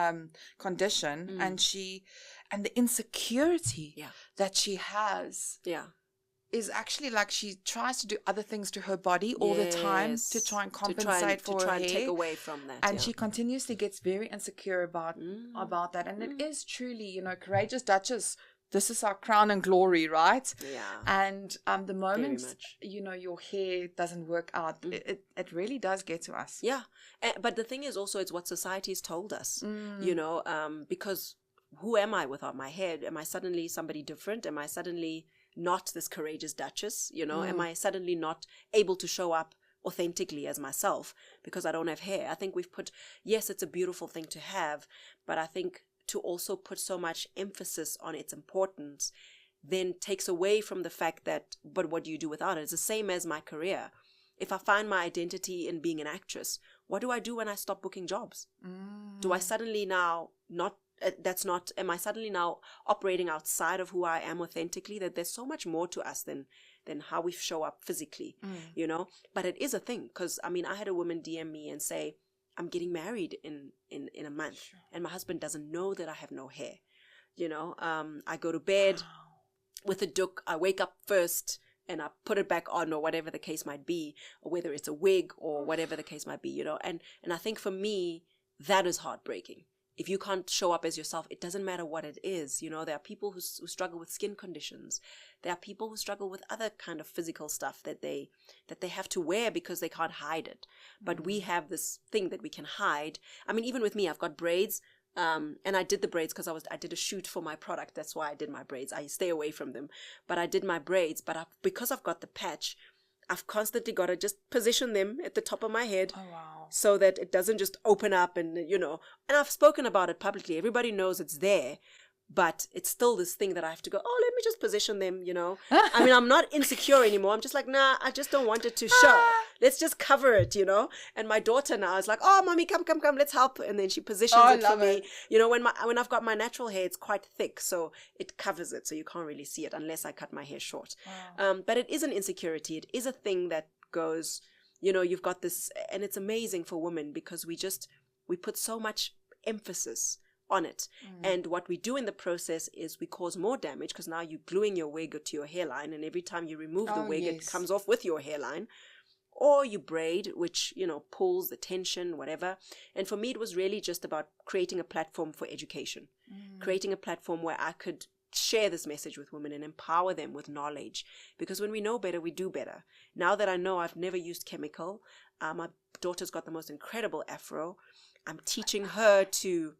condition, and the insecurity that she has. Yeah. Is actually like she tries to do other things to her body all the time to try and compensate for her hair. And take away from that. And she continuously gets very insecure about that. And it is truly, you know, courageous Duchess. This is our crown and glory, right? Yeah. And the moment, you know, your hair doesn't work out, it really does get to us. Yeah. But the thing is also, it's what society has told us, you know, because who am I without my hair? Am I suddenly somebody different? Am I suddenly not this courageous Duchess, you know? Am I suddenly not able to show up authentically as myself because I don't have hair? I think we've put, yes, it's a beautiful thing to have, but I think to also put so much emphasis on its importance then takes away from the fact that, but what do you do without it? It's the same as my career. If I find my identity in being an actress, what do I do when I stop booking jobs? Do I suddenly now am I suddenly now operating outside of who I am authentically? That there's so much more to us than how we show up physically, you know? But it is a thing, because I mean, I had a woman DM me and say, I'm getting married in a month, and my husband doesn't know that I have no hair. You know, I go to bed with a doek, I wake up first and I put it back on, or whatever the case might be, or whether it's a wig or whatever the case might be, you know? And I think for me, that is heartbreaking. If you can't show up as yourself, it doesn't matter what it is. You know, there are people who struggle with skin conditions. There are people who struggle with other kind of physical stuff that they have to wear because they can't hide it. But we have this thing that we can hide. I mean, even with me, I've got braids. And I did the braids because I did a shoot for my product. That's why I did my braids. I stay away from them. But I did my braids. But because I've got the patch, I've constantly got to just position them at the top of my head so that it doesn't just open up and, you know, and I've spoken about it publicly. Everybody knows it's there, But it's still this thing that I have to go, oh, let me just position them, I mean, I'm not insecure anymore. I'm just like, nah, I just don't want it to show. Let's just cover it, And my daughter now is like, oh, mommy, come, let's help. And then she positions it for me. When I've got my natural hair, it's quite thick, so it covers it, so you can't really see it unless I cut my hair short. Wow. But it is an insecurity. It is a thing that goes, you've got this, and it's amazing for women because we put so much emphasis on it. And what we do in the process is we cause more damage because now you're gluing your wig to your hairline, and every time you remove the wig, it comes off with your hairline. Or you braid, which, pulls the tension, whatever. And for me, it was really just about creating a platform for education, creating a platform where I could share this message with women and empower them with knowledge. Because when we know better, we do better. Now that I know I've never used chemical, my daughter's got the most incredible afro. I'm teaching her to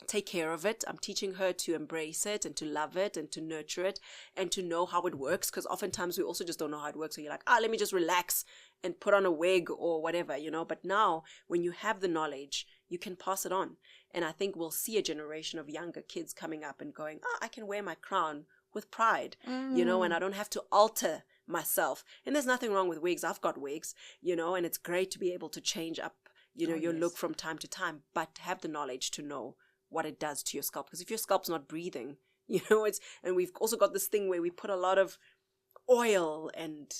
take care of it. I'm teaching her to embrace it and to love it and to nurture it and to know how it works, because oftentimes we also just don't know how it works. So you're like, let me just relax and put on a wig or whatever, But now when you have the knowledge, you can pass it on. And I think we'll see a generation of younger kids coming up and going, I can wear my crown with pride, and I don't have to alter myself. And there's nothing wrong with wigs. I've got wigs, and it's great to be able to change up, your look from time to time, but have the knowledge to know what it does to your scalp. Because if your scalp's not breathing, and we've also got this thing where we put a lot of oil and,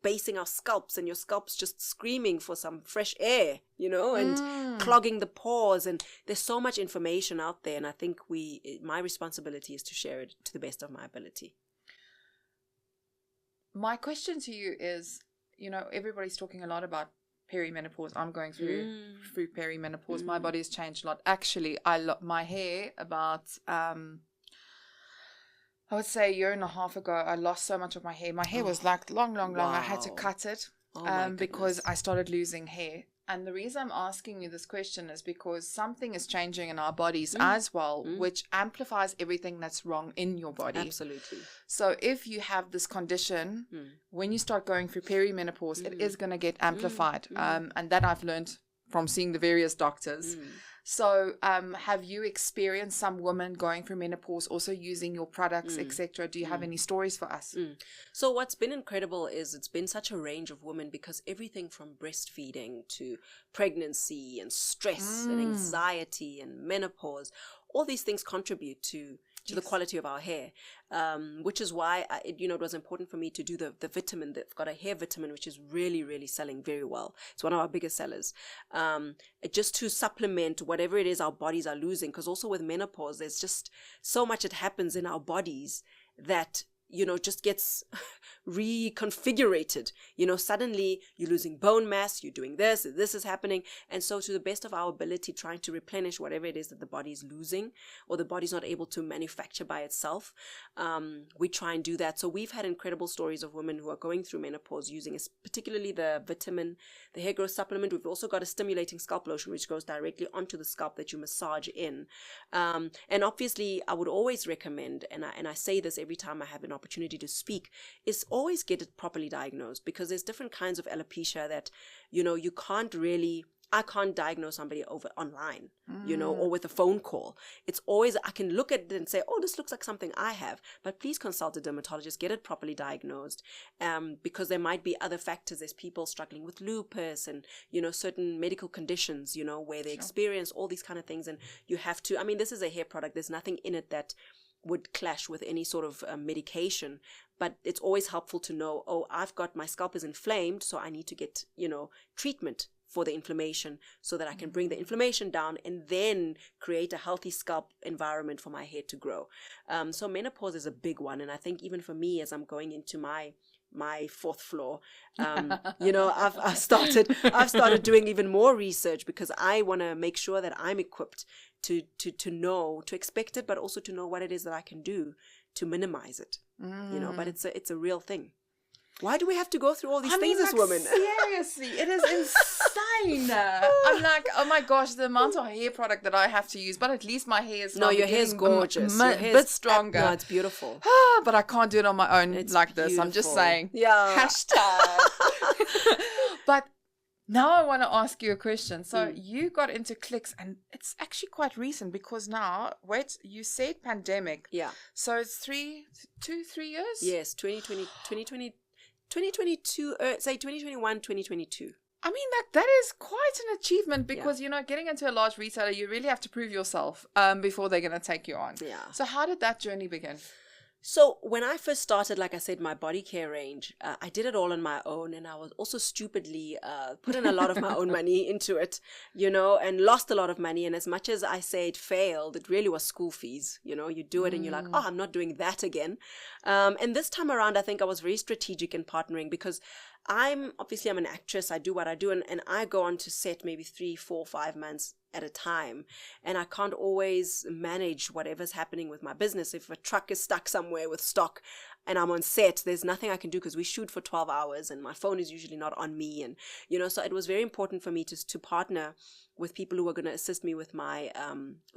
basing our scalps, and your scalp's just screaming for some fresh air, and clogging the pores. And there's so much information out there. And I think my responsibility is to share it to the best of my ability. My question to you is, everybody's talking a lot about perimenopause. I'm going through perimenopause. My body has changed a lot. Actually, my hair about I would say a year and a half ago, I lost so much of my hair. My hair was like long. Wow. I had to cut it because I started losing hair. And the reason I'm asking you this question is because something is changing in our bodies as well, which amplifies everything that's wrong in your body. Absolutely. So if you have this condition, when you start going through perimenopause, it is going to get amplified. And that I've learned from seeing the various doctors. So have you experienced some women going through menopause also using your products, etc.? Do you have any stories for us? So what's been incredible is it's been such a range of women, because everything from breastfeeding to pregnancy and stress and anxiety and menopause, all these things contribute to the quality of our hair, which is why it was important for me to do the vitamin. They've got a hair vitamin which is really, really selling very well. It's one of our biggest sellers, just to supplement whatever it is our bodies are losing, because also with menopause there's just so much that happens in our bodies that just gets reconfigurated. Suddenly you're losing bone mass, you're doing this is happening. And so to the best of our ability, trying to replenish whatever it is that the body is losing or the body's not able to manufacture by itself, we try and do that. So we've had incredible stories of women who are going through menopause using particularly the vitamin, the hair growth supplement. We've also got a stimulating scalp lotion which goes directly onto the scalp that you massage in. And obviously I would always recommend, and I say this every time I have an opportunity to speak, is always get it properly diagnosed, because there's different kinds of alopecia that you can't really, I can't diagnose somebody over online, or with a phone call. It's always, I can look at it and say, oh, this looks like something I have, but please consult a dermatologist, get it properly diagnosed, because there might be other factors. There's people struggling with lupus and, certain medical conditions, where they experience all these kind of things. And you have to, this is a hair product. There's nothing in it that would clash with any sort of medication, but it's always helpful to know, oh, my scalp is inflamed, so I need to get, treatment for the inflammation so that I can bring the inflammation down and then create a healthy scalp environment for my hair to grow. So menopause is a big one. And I think even for me, as I'm going into my fourth floor, I've started doing even more research, because I want to make sure that I'm equipped to know, to expect it, but also to know what it is that I can do to minimize it, but it's a real thing. Why do we have to go through all these things as women? Seriously, it is insane. I'm like, oh my gosh, the amount of hair product that I have to use, but at least my hair is your hair is gorgeous. A bit stronger. No, it's beautiful. But I can't do it on my own this. I'm just saying. Yeah. Hashtag. But Now I want to ask you a question. So you got into Clicks, and it's actually quite recent because now, wait, you said pandemic. Yeah. So it's 3 years? Yes, 2022, say 2021, 2022. I mean, that is quite an achievement because, getting into a large retailer, you really have to prove yourself before they're going to take you on. Yeah. So how did that journey begin? So when I first started, like I said, my body care range, I did it all on my own, and I was also stupidly put in a lot of my own money into it, and lost a lot of money. And as much as I say it failed, it really was school fees. You do it and you're like, oh, I'm not doing that again. And this time around, I think I was very strategic in partnering because I'm an actress. I do what I do, and I go on to set maybe 3, 4, 5 months at a time, and I can't always manage whatever's happening with my business. If a truck is stuck somewhere with stock and I'm on set, there's nothing I can do because we shoot for 12 hours and my phone is usually not on me. And so it was very important for me to partner with people who are going to assist me with my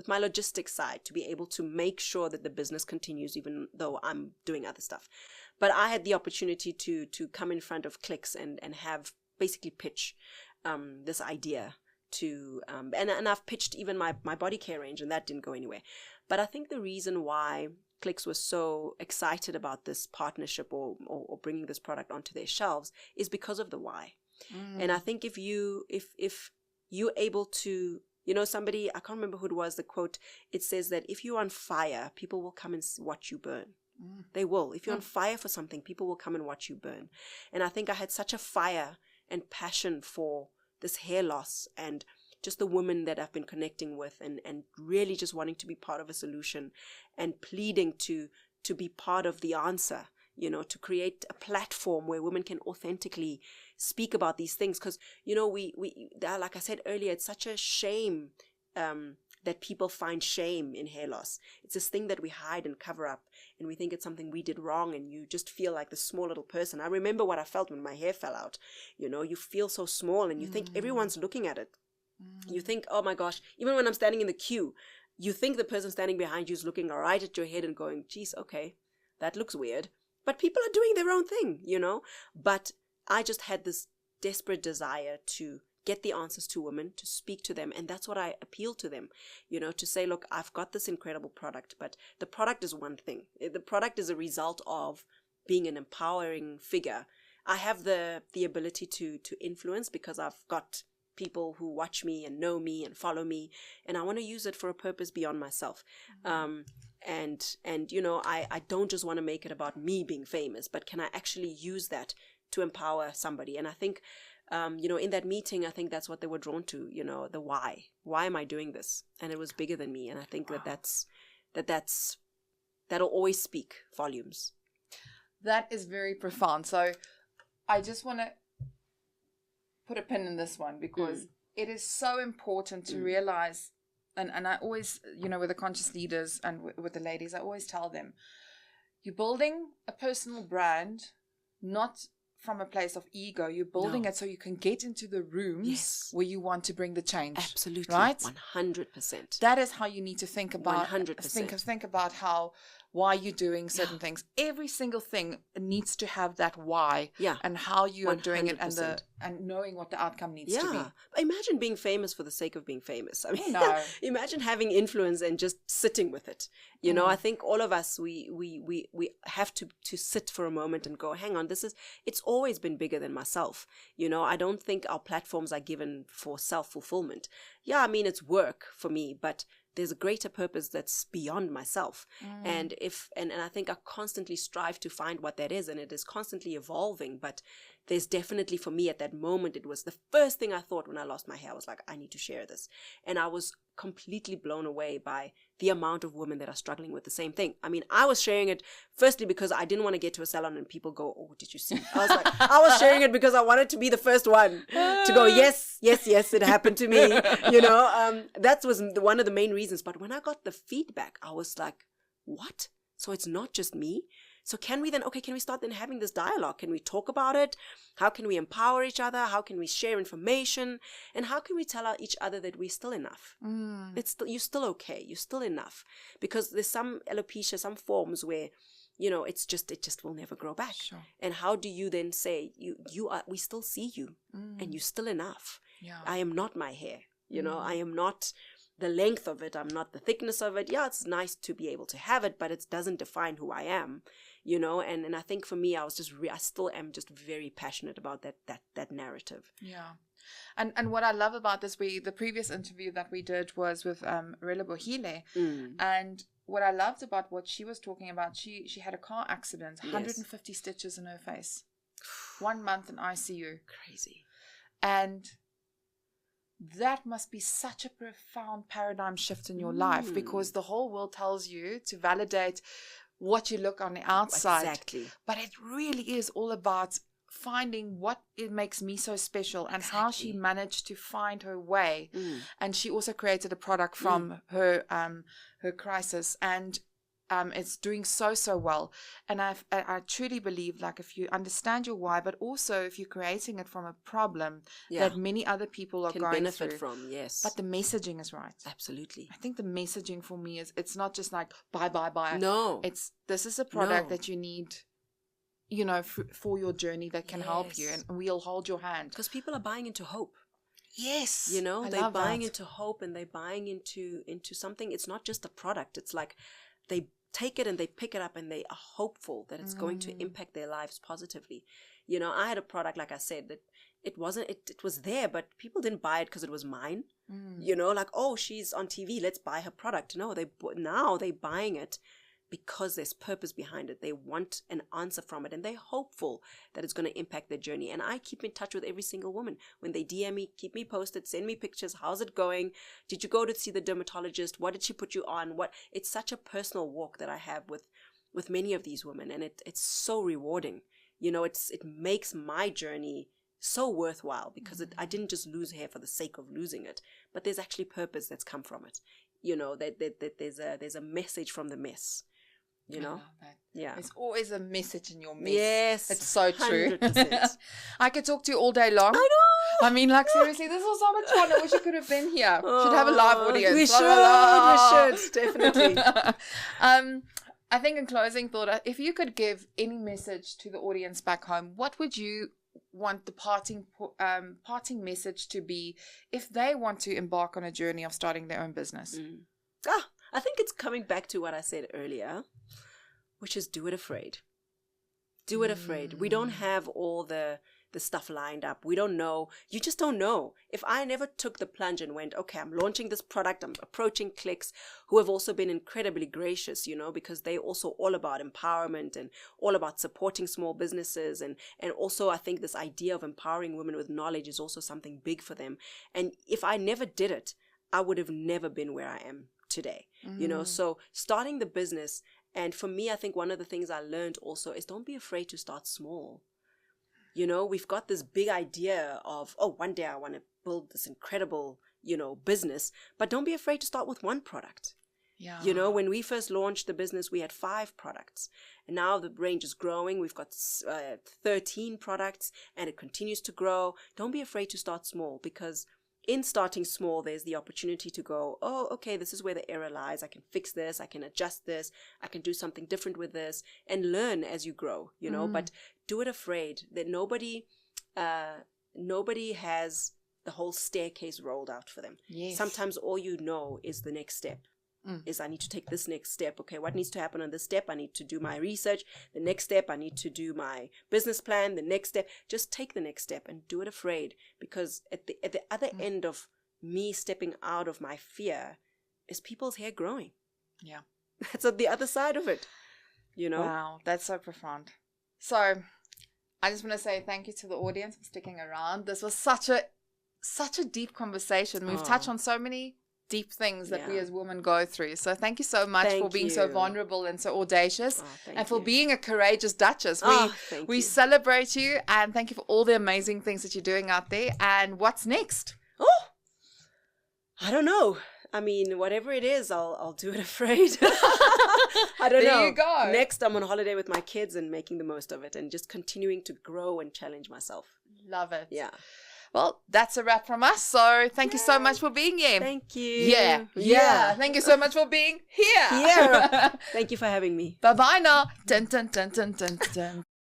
logistics side, to be able to make sure that the business continues even though I'm doing other stuff. But I had the opportunity to come in front of Clicks and have basically pitch this idea to and I've pitched even my body care range, and that didn't go anywhere. But I think the reason why Clicks was so excited about this partnership or bringing this product onto their shelves is because of the why. And I think if you're able to, somebody, I can't remember who it was, the quote, it says that if you're on fire, people will come and watch you burn. They will. If you're on fire for something, people will come and watch you burn. And I think I had such a fire and passion for this hair loss and just the women that I've been connecting with and really just wanting to be part of a solution and pleading to be part of the answer, to create a platform where women can authentically speak about these things. Because, we like I said earlier, it's such a shame that people find shame in hair loss. It's this thing that we hide and cover up, and we think it's something we did wrong, and you just feel like the small little person. I remember what I felt when my hair fell out. You feel so small, and you think everyone's looking at it. You think, oh my gosh, even when I'm standing in the queue, you think the person standing behind you is looking right at your head and going, geez, okay, that looks weird. But people are doing their own thing, But I just had this desperate desire to get the answers to women, to speak to them. And that's what I appeal to them, to say, look, I've got this incredible product, but the product is one thing. The product is a result of being an empowering figure. I have the ability to influence because I've got people who watch me and know me and follow me, and I want to use it for a purpose beyond myself. I don't just want to make it about me being famous, but can I actually use that to empower somebody? And I think in that meeting, I think that's what they were drawn to, the why. Why am I doing this? And it was bigger than me. And I think that'll always speak volumes. That is very profound. So I just want to put a pin in this one because it is so important to realize, and I always, with the conscious leaders and with the ladies, I always tell them, you're building a personal brand, not from a place of ego. You're building it so you can get into the rooms where you want to bring the change. Absolutely. Right? 100%. That is how you need to think about 100%. Think about why you're doing certain things. Every single thing needs to have that why and how you are 100%. Doing it and knowing what the outcome needs to be. Imagine being famous for the sake of being famous. I mean, imagine having influence and just sitting with it. I think all of us, we have to sit for a moment and go, hang on, it's always been bigger than myself. I don't think our platforms are given for self-fulfillment. Yeah, I mean, it's work for me, but there's a greater purpose that's beyond myself. And I think I constantly strive to find what that is, and it is constantly evolving. But there's definitely, for me at that moment, it was the first thing I thought when I lost my hair. I was like, I need to share this. And I was completely blown away by the amount of women that are struggling with the same thing. I mean, I was sharing it firstly because I didn't want to get to a salon and people go, oh, did you see? I was like, I was sharing it because I wanted to be the first one to go, yes, it happened to me. That was one of the main reasons. But when I got the feedback, I was like, what? So it's not just me? So can we start then having this dialogue? Can we talk about it? How can we empower each other? How can we share information? And how can we tell each other that we're still enough? You're still okay. You're still enough. Because there's some alopecia, some forms where it just will never grow back. Sure. And how do you then say we still see you and you're still enough? Yeah. I am not my hair, I am not the length of it. I'm not the thickness of it. Yeah, it's nice to be able to have it, but it doesn't define who I am, and I think for me, I still am just very passionate about that narrative. Yeah. And what I love about this, the previous interview that we did was with Rela Bohile, and what I loved about what she was talking about, she had a car accident, 150 stitches in her face, 1 month in ICU. Crazy. And that must be such a profound paradigm shift in your life, because the whole world tells you to validate what you look on the outside. Exactly. But it really is all about finding what it makes me so special, and how she managed to find her way. And she also created a product from her crisis, and it's doing so well. And I truly believe, like, if you understand your why, but also if you're creating it from a problem that many other people are going benefit through, from, yes, but the messaging is right. Absolutely. I think the messaging for me is, it's not just like buy. No, this is a product that you need, for your journey, that can help you, and we'll hold your hand, because people are buying into hope. Yes, they're buying into hope, and they're buying into something. It's not just a product. It's like they take it and they pick it up, and they are hopeful that it's going to impact their lives positively. I had a product, like I said, that it was there, but people didn't buy it because it was mine. Like, oh, she's on TV, let's buy her product. No, now they're buying it because there's purpose behind it. They want an answer from it, and they're hopeful that it's going to impact their journey. And I keep in touch with every single woman. When they DM me, keep me posted, send me pictures. How's it going? Did you go to see the dermatologist? What did she put you on? It's such a personal walk that I have with many of these women, and it's so rewarding. It makes my journey so worthwhile, because I didn't just lose hair for the sake of losing it, but there's actually purpose that's come from it. That there's a message from the mess. There's always a message in your mess. Yes, it's so true. 100%. I could talk to you all day long. I know. I mean, like, seriously, this was so much fun. I wish you could have been here. Should have a live audience. We should definitely. I think in closing thought, if you could give any message to the audience back home, what would you want the parting message to be if they want to embark on a journey of starting their own business? I think it's coming back to what I said earlier, which is do it afraid. Do it afraid. We don't have all the stuff lined up. We don't know. You just don't know. If I never took the plunge and went, okay, I'm launching this product, I'm approaching Clicks, who have also been incredibly gracious, because they're also all about empowerment and all about supporting small businesses. And also, I think this idea of empowering women with knowledge is also something big for them. And if I never did it, I would have never been where I am today. So starting the business, and for me, I think one of the things I learned also is don't be afraid to start small. We've got this big idea of, one day I want to build this incredible, business, but don't be afraid to start with one product. Yeah. When we first launched the business, we had 5 products, and now the range is growing. We've got 13 products, and it continues to grow. Don't be afraid to start small, because in starting small, there's the opportunity to go, oh, okay, this is where the error lies. I can fix this. I can adjust this. I can do something different with this, and learn as you grow, but do it afraid. That nobody has the whole staircase rolled out for them. Yes. Sometimes all is the next step. Is I need to take this next step. Okay, what needs to happen on this step? I need to do my research. The next step, I need to do my business plan. The next step, just take the next step and do it afraid. Because at the other end of me stepping out of my fear is people's hair growing. Yeah. That's at the other side of it. Wow, that's so profound. So I just want to say thank you to the audience for sticking around. This was such a deep conversation. We've touched on so many deep things that we as women go through. So thank you so much for being so vulnerable and so audacious, and for being a courageous Duchess. We celebrate you, and thank you for all the amazing things that you're doing out there. And what's next? I don't know. I mean, whatever it is, I'll do it afraid. I don't know. There you go. Next, I'm on holiday with my kids and making the most of it, and just continuing to grow and challenge myself. Love it. Yeah. Well, that's a wrap from us. So thank you so much for being here. Thank you. Yeah. Thank you so much for being here. Yeah. Thank you for having me. Bye-bye now. Dun, dun, dun, dun, dun, dun.